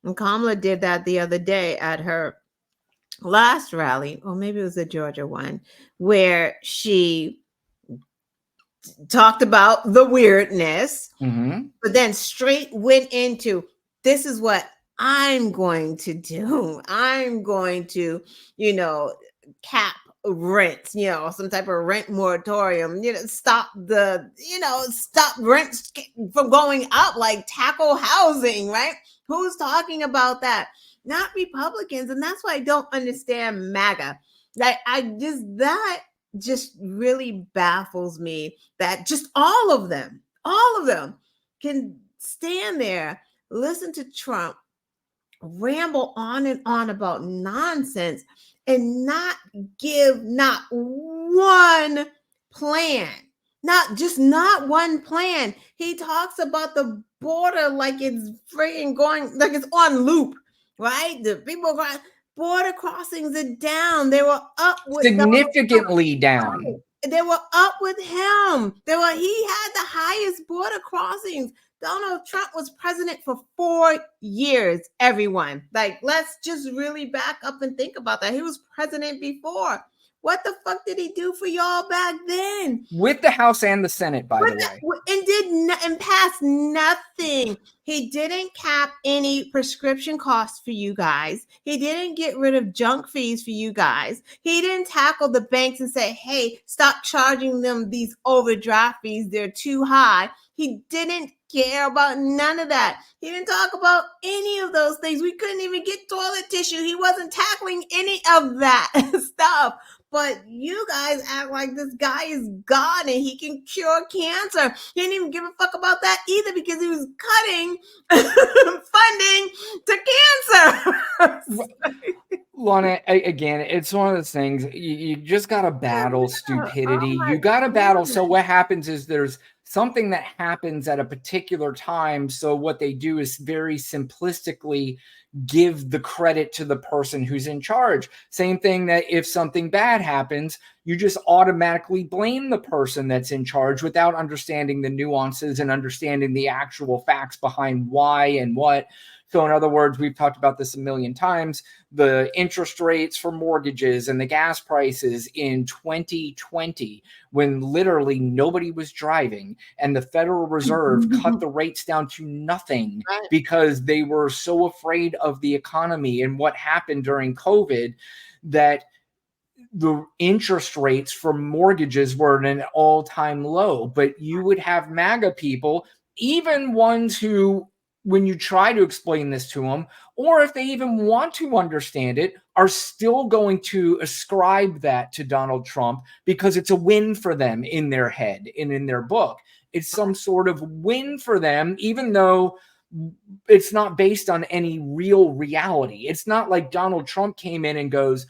And Kamala did that the other day at her last rally, or maybe it was the Georgia one, where she talked about the weirdness, but then straight went into, this is what I'm going to do. I'm going to, cap rents, some type of rent moratorium, stop rents from going up, like tackle housing, right? Who's talking about that? Not Republicans. And that's why I don't understand MAGA. Like, that just really baffles me, that just all of them can stand there, listen to Trump ramble on and on about nonsense and not give not one plan. Not one plan. He talks about the border like it's freaking going, like it's on loop, right? The people going, border crossings are down. They were up with significantly down. They were up with him. He had the highest border crossings. Donald Trump was president for 4 years, everyone. Like, let's just really back up and think about that. He was president before. What the fuck did he do for y'all back then? With the House and the Senate, by the way. And passed nothing. He didn't cap any prescription costs for you guys. He didn't get rid of junk fees for you guys. He didn't tackle the banks and say, hey, stop charging them these overdraft fees. They're too high. He didn't care about none of that. He didn't talk about any of those things. We couldn't even get toilet tissue. He wasn't tackling any of that stuff. But you guys act like this guy is God and he can cure cancer. He didn't even give a fuck about that either, because he was cutting funding to cancer. Lana, again, it's one of those things. You just got to battle stupidity. You got to battle. So what happens is there's something that happens at a particular time. So what they do is very simplistically give the credit to the person who's in charge. Same thing that if something bad happens, you just automatically blame the person that's in charge without understanding the nuances and understanding the actual facts behind why and what. So in other words, we've talked about this a million times, the interest rates for mortgages and the gas prices in 2020, when literally nobody was driving and the Federal Reserve cut the rates down to nothing because they were so afraid of the economy and what happened during COVID, that the interest rates for mortgages were at an all-time low. But you would have MAGA people, even ones who, when you try to explain this to them, or if they even want to understand it, are still going to ascribe that to Donald Trump because it's a win for them in their head and in their book. It's some sort of win for them, even though it's not based on any real reality. It's not like Donald Trump came in and goes,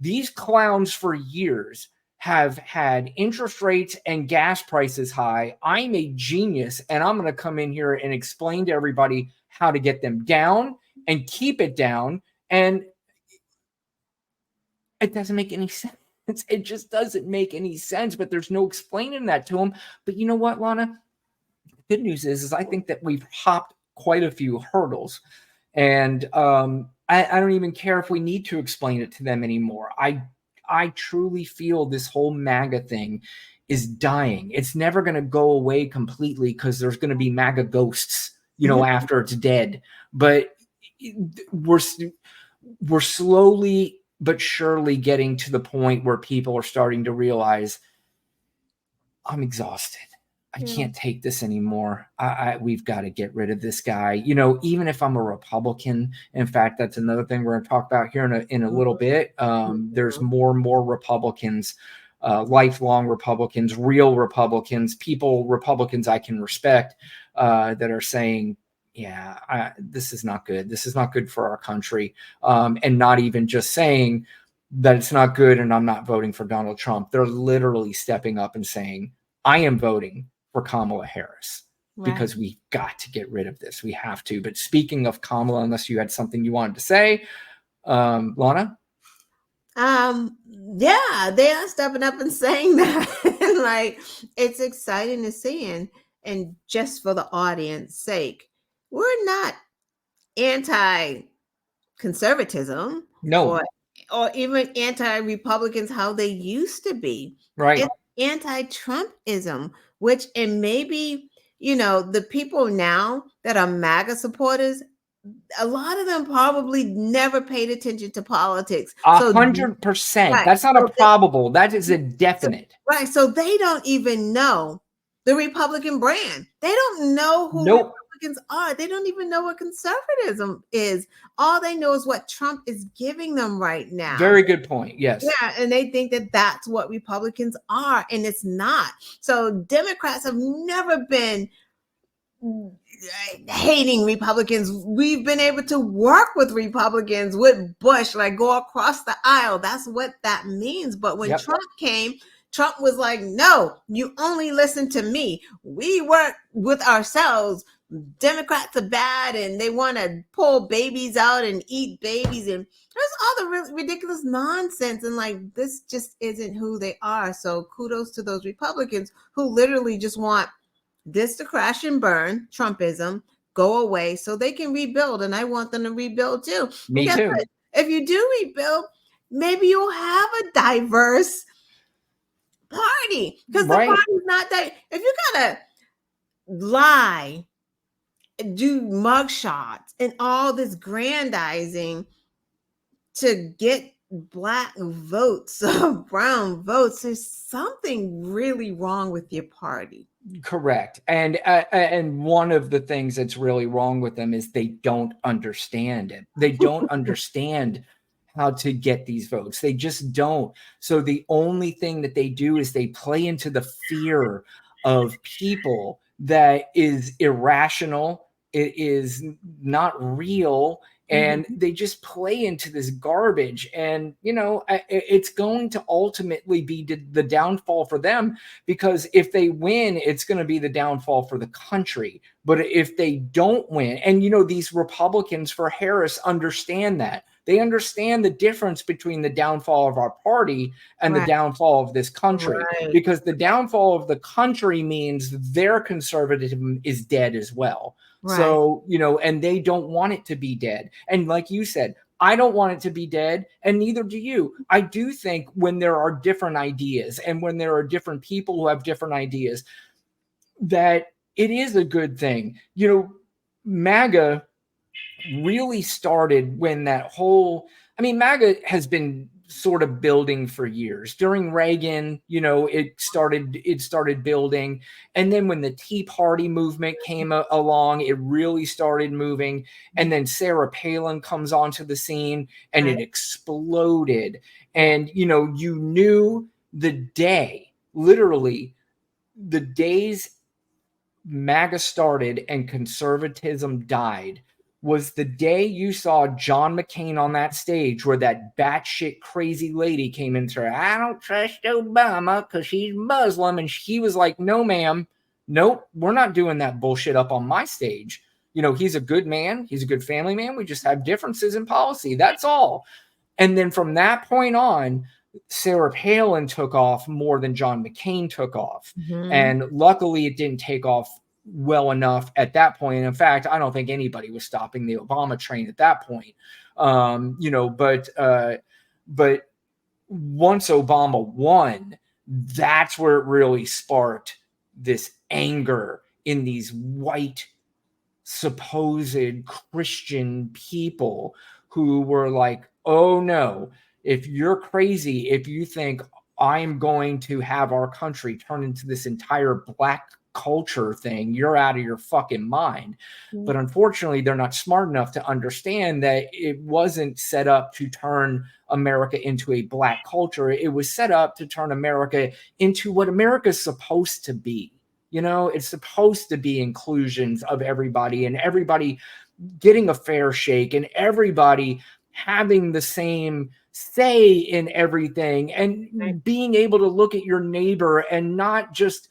these clowns for years have had interest rates and gas prices high. I'm a genius, and I'm going to come in here and explain to everybody how to get them down and keep it down. And it doesn't make any sense. It just doesn't make any sense, but there's no explaining that to them. But you know what, Lana? The good news is I think that we've hopped quite a few hurdles. And I don't even care if we need to explain it to them anymore. I truly feel this whole MAGA thing is dying. It's never going to go away completely because there's going to be MAGA ghosts, after it's dead. But we're slowly but surely getting to the point where people are starting to realize, I'm exhausted. I can't take this anymore. We've got to get rid of this guy. Even if I'm a Republican, in fact, that's another thing we're going to talk about here in a little bit. There's more and more Republicans, lifelong Republicans, real Republicans, Republicans I can respect, that are saying, this is not good. This is not good for our country. And not even just saying that it's not good and I'm not voting for Donald Trump. They're literally stepping up and saying, I am voting for Kamala Harris because we've got to get rid of this. We have to. But speaking of Kamala, unless you had something you wanted to say, Lana? Yeah, they are stepping up and saying that. Like, it's exciting to see. And just for the audience sake, we're not anti-conservatism No. or even anti-Republicans how they used to be. Right. It's anti-Trumpism, which, and maybe, the people now that are MAGA supporters, a lot of them probably never paid attention to politics. So 100%. right. That's not a So probable. That is a so, definite. right. So they don't even know the Republican brand. They don't know who Nope. Republicans are. They don't even know what conservatism is. All they know is what Trump is giving them right now. Very good point. Yes. Yeah, and they think that that's what Republicans are, and it's not. So Democrats have never been hating Republicans. We've been able to work with Republicans, with Bush, like go across the aisle. That's what that means. But when Trump came, Trump was like, no, you only listen to me. We work with ourselves. Democrats are bad and they want to pull babies out and eat babies. And there's all the really ridiculous nonsense. And like, this just isn't who they are. So kudos to those Republicans who literally just want this to crash and burn, Trumpism, go away so they can rebuild. And I want them to rebuild too. Me too. What? If you do rebuild, maybe you'll have a diverse party, because the party's not that. If you gotta lie, do mugshots and all this grandizing to get Black votes, brown votes, there's something really wrong with your party. Correct. And one of the things that's really wrong with them is they don't understand it. They don't understand how to get these votes. They just don't. So the only thing that they do is they play into the fear of people that is irrational. It is not real. And they just play into this garbage. And, it's going to ultimately be the downfall for them, because if they win, it's going to be the downfall for the country. But if they don't win, and, these Republicans for Harris understand that. They understand the difference between the downfall of our party and the downfall of this country, because the downfall of the country means their conservatism is dead as well. Right. So, and they don't want it to be dead. And like you said, I don't want it to be dead, and neither do you. I do think when there are different ideas and when there are different people who have different ideas, that it is a good thing. MAGA really started when MAGA has been sort of building for years. During Reagan, it started building. And then when the Tea Party movement came along, it really started moving. And then Sarah Palin comes onto the scene and it exploded. And, you knew the day, literally the days MAGA started and conservatism died, was the day you saw John McCain on that stage where that batshit crazy lady came in there. I don't trust Obama because he's Muslim. And he was like, no, ma'am. Nope, we're not doing that bullshit up on my stage. He's a good man. He's a good family man. We just have differences in policy. That's all. And then from that point on, Sarah Palin took off more than John McCain took off. And luckily it didn't take off well enough at that point. And in fact, I don't think anybody was stopping the Obama train at that point. But once Obama won, that's where it really sparked this anger in these white supposed Christian people who were like, oh no, if you're crazy, if you think I'm going to have our country turn into this entire Black culture thing, you're out of your fucking mind. But unfortunately, they're not smart enough to understand that it wasn't set up to turn America into a Black culture. It was set up to turn America into what America's supposed to be. It's supposed to be inclusions of everybody, and everybody getting a fair shake, and everybody having the same say in everything, and being able to look at your neighbor and not just,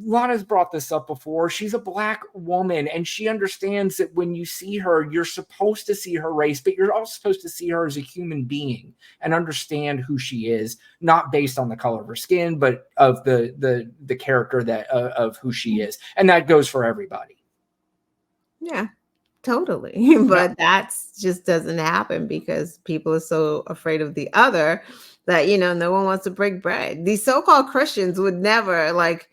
Lana's brought this up before. She's a Black woman, and she understands that when you see her, you're supposed to see her race, but you're also supposed to see her as a human being and understand who she is, not based on the color of her skin, but of the character of who she is. And that goes for everybody. Yeah. Totally. Yeah. But that's just doesn't happen because people are so afraid of the other that, no one wants to break bread. These so-called Christians would never like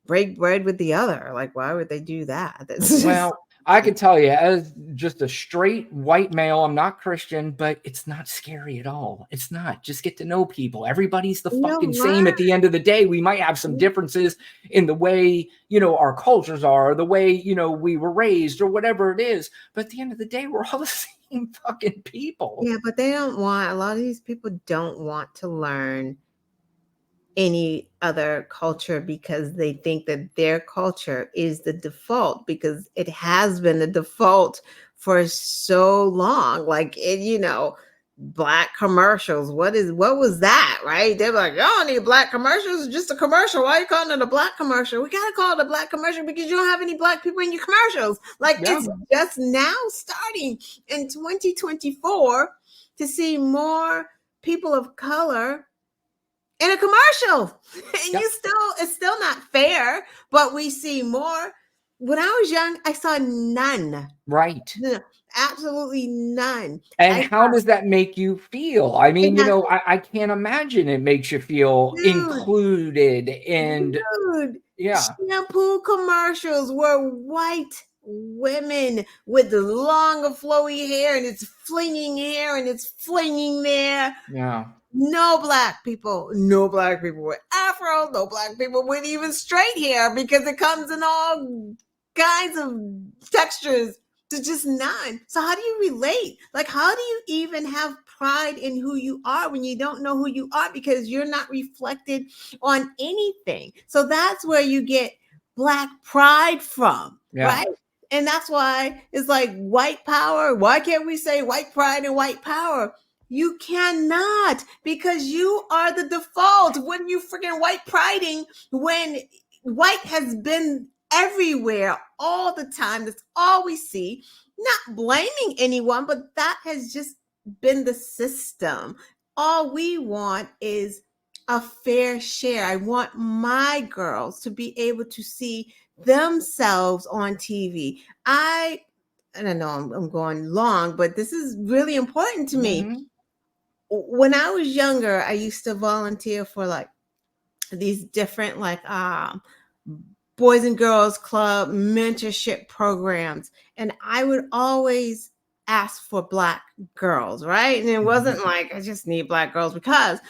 break bread with the other. Like, why would they do that? That's just Well, I can tell you, as just a straight white male, I'm not Christian, but it's not scary at all. It's not. Just get to know people. Everybody's the fucking same what? at the end of the day. We might have some differences in the way, our cultures are, or the way, we were raised, or whatever it is. But at the end of the day, we're all the same fucking people. Yeah, but they don't want, a lot of these people don't want to learn any other culture because they think that their culture is the default because it has been the default for so long. Like black commercials. What was that, right? They're like, "You don't need black commercials, it's just a commercial. Why are you calling it a black commercial?" We gotta call it a black commercial because you don't have any black people in your commercials. Like it's just now starting in 2024 to see more people of color in a commercial. And it's still not fair, but we see more. When I was young, I saw none. Right. Absolutely none. And how does that make you feel? I mean, I can't imagine it makes you feel included and shampoo commercials were white women with the long flowy hair and it's flinging here and it's flinging there. Yeah. No black people with afro, no black people with even straight hair because it comes in all kinds of textures to just none. So how do you relate? Like, how do you even have pride in who you are when you don't know who you are because you're not reflected on anything? So that's where you get black pride from, right? And that's why it's like white power. Why can't we say white pride and white power? You cannot, because you are the default. When you freaking white priding, when white has been everywhere all the time, that's all we see. Not blaming anyone, but that has just been the system. All we want is a fair share. I want my girls to be able to see themselves on TV. I don't know, I'm going long, but this is really important to me. When I was younger, I used to volunteer for like these different Boys and Girls Club mentorship programs. And I would always ask for black girls, right? And it wasn't like I just need black girls because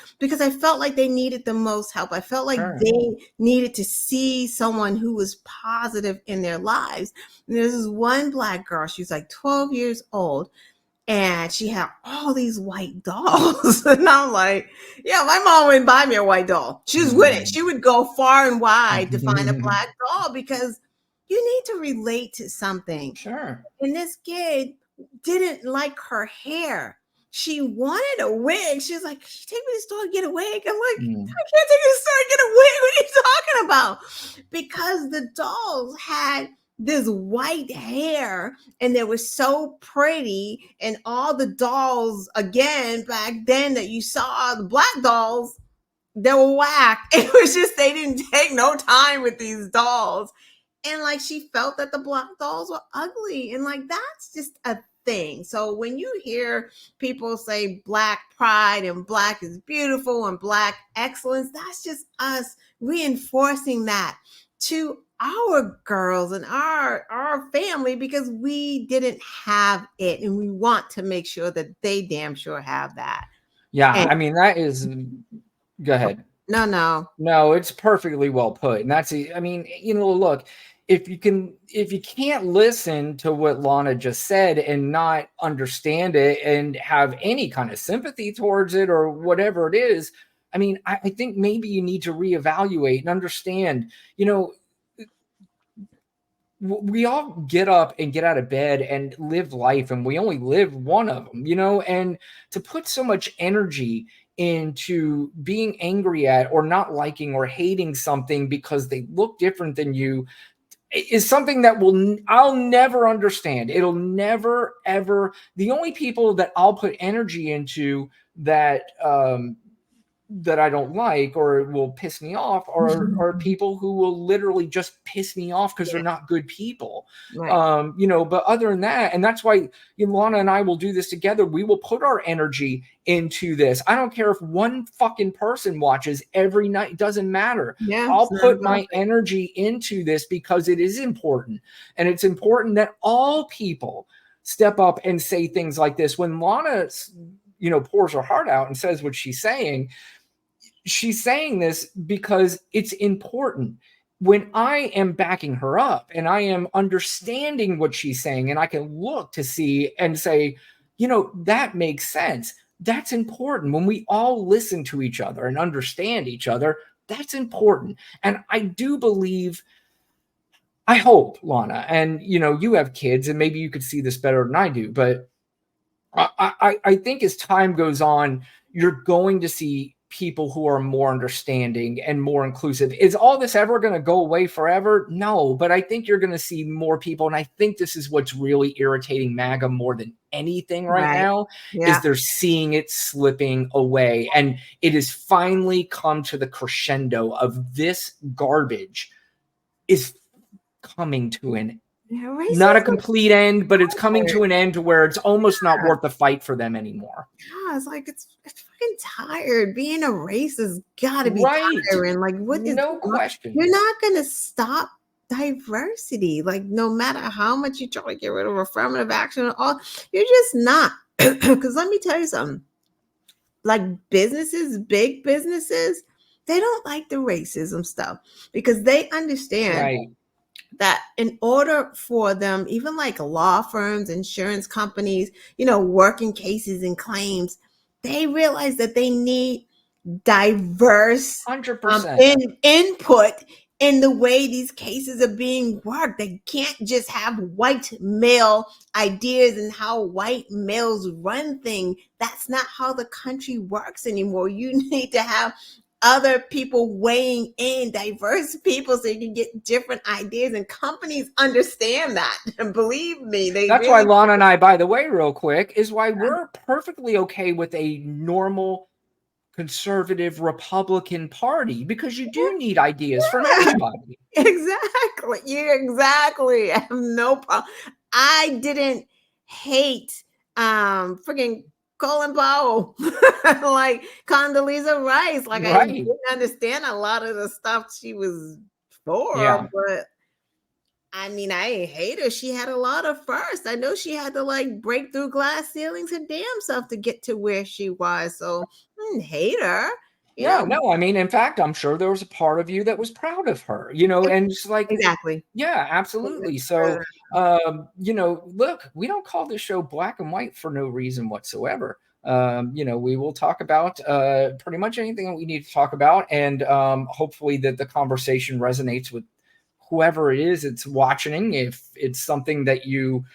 I felt like they needed the most help. I felt like they needed to see someone who was positive in their lives. And there's this one black girl, she was like 12 years old. And she had all these white dolls. And I'm like, yeah, my mom wouldn't buy me a white doll. She was with it. She would go far and wide to find a black doll because you need to relate to something. Sure. And this kid didn't like her hair. She wanted a wig. She was like, "Can you take me to the store and get a wig?" I'm like, "I can't take you to the store and get a wig. What are you talking about?" Because the dolls had this white hair and they were so pretty, and all the dolls again back then that you saw, the black dolls, they were whack. It was just they didn't take no time with these dolls, and like she felt that the black dolls were ugly, and like that's just a thing. So when you hear people say black pride and black is beautiful and black excellence, that's just us reinforcing that to our girls and our family because we didn't have it, and we want to make sure that they damn sure have that. Yeah, and I mean that is. Go ahead. No, it's perfectly well put, and that's. I mean, look, if you can't listen to what Lana just said and not understand it and have any kind of sympathy towards it or whatever it is, I mean, I think maybe you need to reevaluate and understand. We all get up and get out of bed and live life, and we only live one of them, and to put so much energy into being angry at or not liking or hating something because they look different than you is something that I'll never understand. It'll never, ever. The only people that I'll put energy into that that I don't like or will piss me off are people who will literally just piss me off because they're not good people. Right. You know, but other than that, and that's why Lana and I will do this together. We will put our energy into this. I don't care if one fucking person watches every night. It doesn't matter. Yeah. I'll put my energy into this because it is important. And it's important that all people step up and say things like this. When Lana, you know, pours her heart out and says what she's saying this because it's important. When I am backing her up and I am understanding what she's saying and I can look to see and say, you know, that makes sense. That's important. When we all listen to each other and understand each other, that's important. And I do believe, I hope, Lana, and you know, you have kids and maybe you could see this better than I do, but I think as time goes on, you're going to see people who are more understanding and more inclusive. Is all this ever going to go away forever? No, but I think you're going to see more people. And I think this is what's really irritating MAGA more than anything right now is they're seeing it slipping away. And it has finally come to the crescendo of this garbage is coming to an not a complete end, but it's coming to an end where it's almost not worth the fight for them anymore. Yeah, it's like it's fucking tired. Being a racist has got to be tiring. Like, what is no question? You're not gonna stop diversity. Like, no matter how much you try to get rid of affirmative action and all, you're just not. Because let me tell you something. Like businesses, big businesses, they don't like the racism stuff because they understand that in order for them, even like law firms, insurance companies, you know, working cases and claims, they realize that they need diverse 100% input in the way these cases are being worked. They can't just have white male ideas and how white males run things. That's not how the country works anymore. You need to have other people weighing in, diverse people, so you can get different ideas, and companies understand that. And believe me, that's why Lana and I, by the way, real quick, is why we're perfectly okay with a normal conservative Republican Party, because you do need ideas from everybody. Exactly. I have no problem. I didn't hate freaking Colin Powell, like Condoleezza Rice. Like I didn't understand a lot of the stuff she was for, but I mean, I ain't hate her. She had a lot of first. I know she had to like break through glass ceilings her damn self to get to where she was. So I didn't hate her. You know? No, I mean, in fact, I'm sure there was a part of you that was proud of her, you know, and just like, yeah, absolutely. So, you know, look, we don't call this show Black and White for no reason whatsoever. You know, we will talk about pretty much anything that we need to talk about, and hopefully that the conversation resonates with whoever it is it's watching. If it's something that you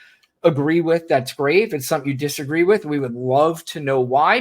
agree with, that's great. If it's something you disagree with, we would love to know why.